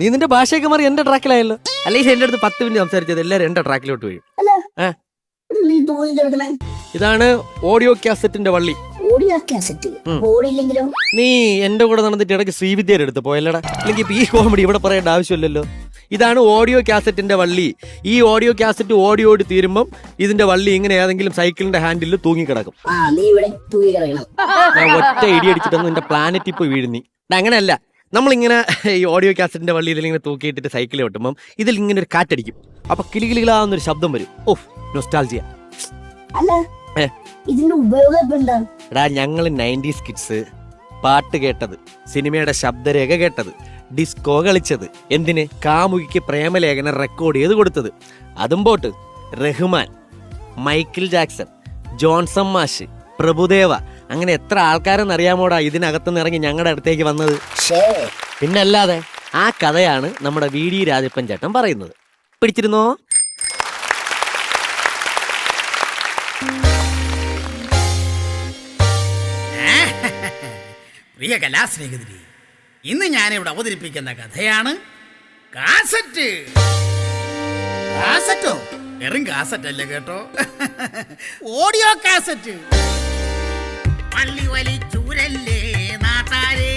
നീ നിന്റെ ഭാഷയൊക്കെ മാറി എന്റെ ട്രാക്കിലായല്ലോ. അല്ലെങ്കിൽ എന്റെ അടുത്ത് 10 മിനിറ്റ് സംസാരിച്ചത് എല്ലാരും എന്റെ ട്രാക്കിലോട്ട് വീഴും. നീ തോന്നിട്ടെടുക്കണേ ഇതാണ് ഓഡിയോ കാസറ്റിന്റെ വള്ളി. ഓടിയ കാസറ്റ് ഓടിയില്ലെങ്കിലോ? നീ എന്റെ കൂടെ നടന്നിട്ട് ഇടയ്ക്ക് ശ്രീവിദ്യയുടെ അടുത്ത് പോയല്ലടാ. അല്ലെങ്കിൽ ഇപ്പൊ ഈ കോമഡി ഇവിടെ പറയേണ്ട ആവശ്യമില്ലല്ലോ. ഇതാണ് ഓഡിയോ കാസറ്റിന്റെ വള്ളി. ഈ ഓഡിയോ കാസറ്റ് ഓടി തീരുമ്പം ഇതിന്റെ വള്ളി ഇങ്ങനെ ഏതെങ്കിലും സൈക്കിളിന്റെ ഹാൻഡിൽ തൂങ്ങിക്കിടക്കും. നീ ഇവിടെ തൂങ്ങി കിടക്കണം. ഞാൻ ഒറ്റ ഇടി അടിച്ചിട്ടൊന്നും എന്റെ പ്ലാനറ്റ് ഇപ്പൊ വീഴുന്നി. അങ്ങനെയല്ല, നമ്മളിങ്ങനെ ഈ ഓഡിയോ കാസറ്റിന്റെ വള്ളി ഇതിലിങ്ങനെ തൂക്കിയിട്ടിട്ട് സൈക്കിൾ ഓട്ടുമ്പം ഇതിൽ ഇങ്ങനെ ഒരു കാറ്റടിക്കും. അപ്പൊ കിളികിളികളാവുന്നൊരു ശബ്ദം വരും. ഓഹ്, നൊസ്റ്റാൾജിയ. അല്ല, ഇതിന്റെ ഉപയോഗം എന്താ? എടാ, ഞങ്ങൾ 90s കിഡ്സ് പാട്ട് കേട്ടത്, സിനിമയുടെ ശബ്ദരേഖ കേട്ടത്, ഡിസ്കോ കളിച്ചത്, എന്തിന് കാമുകിക്ക് പ്രേമലേഖനം റെക്കോർഡ് ചെയ്ത് കൊടുത്തത്. അതും pot Rahman, Michael Jackson, Johnson മാഷ്, പ്രഭുദേവ, അങ്ങനെ എത്ര ആൾക്കാരെന്നറിയാമോടാ ഇതിനകത്തുനിന്ന് ഇറങ്ങി ഞങ്ങളുടെ അടുത്തേക്ക് വന്നത്. പിന്നല്ലാതെ ആ കഥയാണ് നമ്മുടെ VD രാജപ്പൻ ചേട്ടൻ പറയുന്നത്. പിടിച്ചിരുന്നോ? പ്രിയ കലാസ്നേഹിതരെ, ഇന്ന് ഞാനിവിടെ അവതരിപ്പിക്കുന്ന കഥയാണ് കാസറ്റ്. കാസറ്റോ? വെറും കാസറ്റ് അല്ല കേട്ടോ, ഓഡിയോ കാസറ്റ്. പള്ളി വലിച്ചൂരല്ലേ നാട്ടാരേ,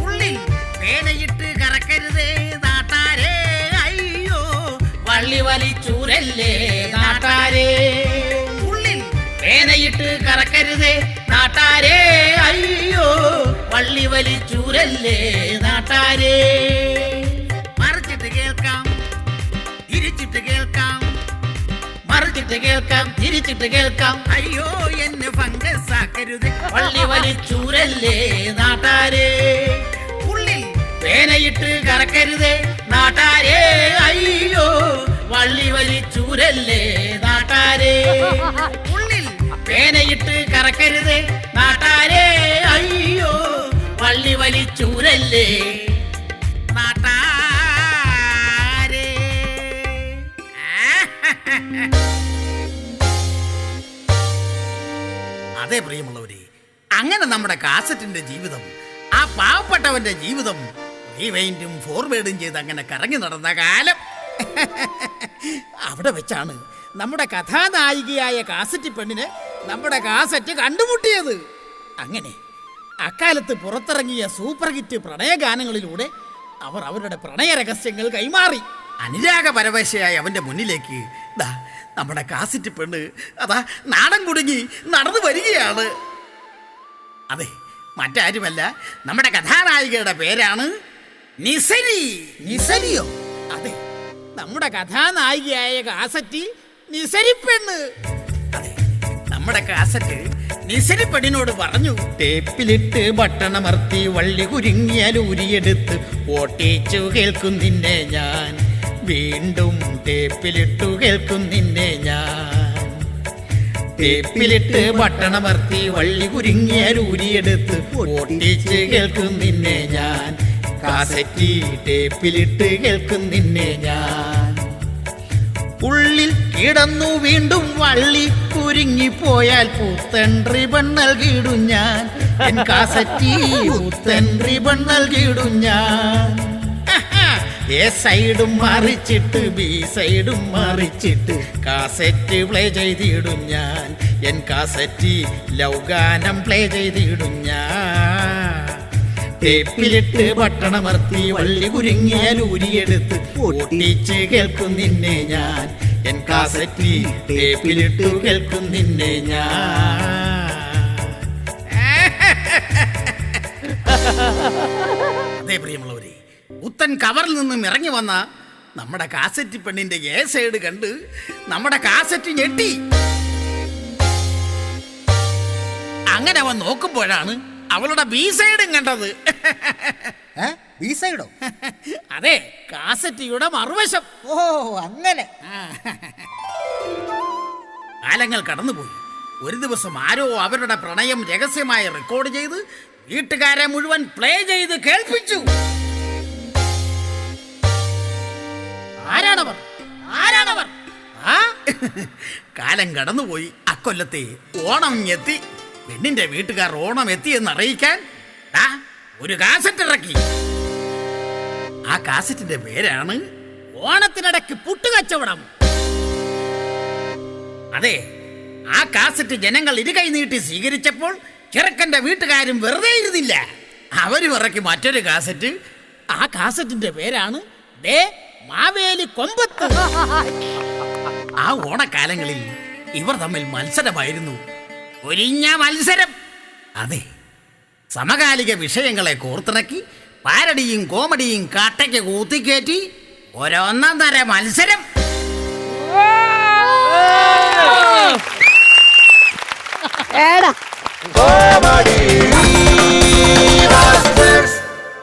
ഉള്ളിൽ പേനയിട്ട് കറക്കരുതേ നാട്ടാരേ, അയ്യോ പള്ളി വലിച്ചൂരല്ലേ നാട്ടാരേ, ഉള്ളിൽ പേനയിട്ട് കറക്കരുതേ നാട്ടാരേ, അയ്യോ പള്ളി വലിച്ചൂരല്ലേ നാട്ടാരേ. മറിച്ചിട്ട് കേൾക്കാം, തിരിച്ചിട്ട് കേൾക്കാം, മറിച്ചിട്ട് കേൾക്കാം, തിരിച്ചിട്ട് കേൾക്കാം, അയ്യോ എന്നെ ഫംഗസ് ആക്കരുത് പള്ളി വലിച്ചൂരല്ലേ നാട്ടാരേ, ഉള്ളിൽ പേനയിട്ട് കറക്കരുതേ നാട്ടാരേ, അയ്യോ പള്ളി വലിച്ചൂരല്ലേ നാട്ടാരേ, ഉള്ളിൽ പേനയിട്ട് കറക്കരുതേ നാട്ടാരേ, അയ്യോ പള്ളി വലിച്ചൂരല്ലേ നാട്ടാരേ. അതെ പ്രിയമുള്ളവരെ, അങ്ങനെ നമ്മുടെ കാസറ്റിന്റെ ജീവിതം, ആ പാവപ്പെട്ടവന്റെ ജീവിതം റീവൈൻഡും ഫോർവേഡും ചെയ്ത് അങ്ങനെ കറങ്ങി നടന്ന കാലം. അവിടെ വെച്ചാണ് നമ്മുടെ കഥാനായികയായ കാസറ്റ് പെണ്ണിന് നമ്മുടെ കാസറ്റ് കണ്ടുമുട്ടിയത്. അങ്ങനെ അക്കാലത്ത് പുറത്തിറങ്ങിയ സൂപ്പർ ഹിറ്റ് പ്രണയഗാനങ്ങളിലൂടെ അവർ അവരുടെ പ്രണയ രഹസ്യങ്ങൾ കൈമാറി. അനുരാഗ പരവശയായ അവന്റെ മുന്നിലേക്ക് ദാ നമ്മുടെ കാസറ്റ് പെണ്ണ് അതാ നാടൻ കുടുങ്ങി നടന്നു വരികയാണ്. അതെ, മറ്റാരുമല്ല, നമ്മുടെ കഥാനായികയുടെ പേരാണ് നിസരി. നിസരിയോ? അതെ, നമ്മുടെ കഥാനായികയായ കാസറ്റ് നിസരി പെണ്ണ്. അതെ, നമ്മുടെ കാസറ്റ് നിസരി പെണ്ണിനോട് പറഞ്ഞു, ടേപ്പിലിട്ട് ബട്ടണമർത്തി വള്ളി കുരുങ്ങിയാൽ ഊരിയെടുത്ത് ഓട്ടിച്ചു കേൾക്കും നിന്നെ ഞാൻ, വീണ്ടും ടേപ്പിലിട്ടു കേൾക്കും നിന്നെ ഞാൻ, ടേപ്പിലിട്ട് ബട്ടണമർത്തി വള്ളി കുരുങ്ങിയാൽ ഊരിയെടുത്ത് ഓട്ടിച്ച് കേൾക്കും നിന്നെ ഞാൻ, കാസറ്റ് ടേപ്പിലിട്ട് കേൾക്കും നിന്നെ ഞാൻ, ഉള്ളിൽ കിടന്നു വീണ്ടും വള്ളി കുരുങ്ങിപ്പോയാൽ പുത്തൻ റിബൺ നൽകിയിടും ഞാൻ, എൻ കാസറ്റി പുത്തൻ റിബൺ നൽകിയിടും ഞാൻ, എ സൈഡും മറിച്ചിട്ട് ബി സൈഡും മറിച്ചിട്ട് കാസറ്റ് പ്ലേ ചെയ്തിടും ഞാൻ, എൻ കാസറ്റി ലവ് ഗാനം പ്ലേ ചെയ്തിടും ഞാൻ, ടേപ്പിലിട്ട് ബട്ടണമർത്തി വള്ളി കുരുങ്ങിയാൽ ഊരിയെടുത്ത് ഓട്ടിച്ച് കേൾക്കും നിന്നെ ഞാൻ, എൻ കാസറ്റി ടേപ്പിലിട്ടു കേൾക്കും നിന്നെ ഞാൻ. അതേ പ്രിയമുള്ളവരെ, പുത്തൻ കവറിൽ നിന്നും ഇറങ്ങി വന്ന നമ്മുടെ കാസറ്റ് പെണ്ണിന്റെ എ സൈഡ് കണ്ട് നമ്മുടെ കാസറ്റ് ഞെട്ടി. അങ്ങനെ അവൻ നോക്കുമ്പോഴാണ് അവളുടെ ബി സൈഡും കണ്ടത്. ബി സൈഡോ? അതെ, കാസറ്റിയുടെ മറുവശം. ഓ, അങ്ങനെ. കാലങ്ങൾ കടന്നുപോയി. ഒരു ദിവസം ആരോ അവരുടെ പ്രണയം രഹസ്യമായി റെക്കോർഡ് ചെയ്ത് വീട്ടുകാരെ മുഴുവൻ പ്ലേ ചെയ്ത് കേൾപ്പിച്ചു. ആരാണവർ? ആരാണവർ? കാലം കടന്നുപോയി. അക്കൊല്ലത്തെ ഓണം എത്തി. പെണ്ണിന്റെ വീട്ടുകാർ ഓണം എത്തിയെന്ന് അറിയിക്കാൻ ഒരു കാസറ്റ് ഇറക്കി. ആ ആ കാസറ്റിന്റെ പേരാണ് ഓണത്തിനിടയ്ക്ക് പുട്ടുകച്ചവടം. അതെ, ആ കാസറ്റ് ജനങ്ങൾ ഇരുകൈ നീട്ടി സ്വീകരിച്ചപ്പോൾ ചെറുക്കന്റെ വീട്ടുകാരും വെറുതെ ഇരുന്നില്ല. അവര് ഇറക്കി മറ്റൊരു കാസറ്റ്. ആ കാസറ്റിന്റെ പേരാണ് ദേ മാവേലി കൊമ്പത്ത്. ആ ഓണക്കാലങ്ങളിൽ ഇവർ തമ്മിൽ മത്സരമായിരുന്നു, ഒരിഞ്ഞ മത്സരം. അതെ, സമകാലിക വിഷയങ്ങളെ കോർത്തിണക്കി പാരടിയും കോമഡിയും കാട്ടയ്ക്ക് കൂത്തിക്കേറ്റി ഒരൊന്നാം തര മത്സരം. ഏടാ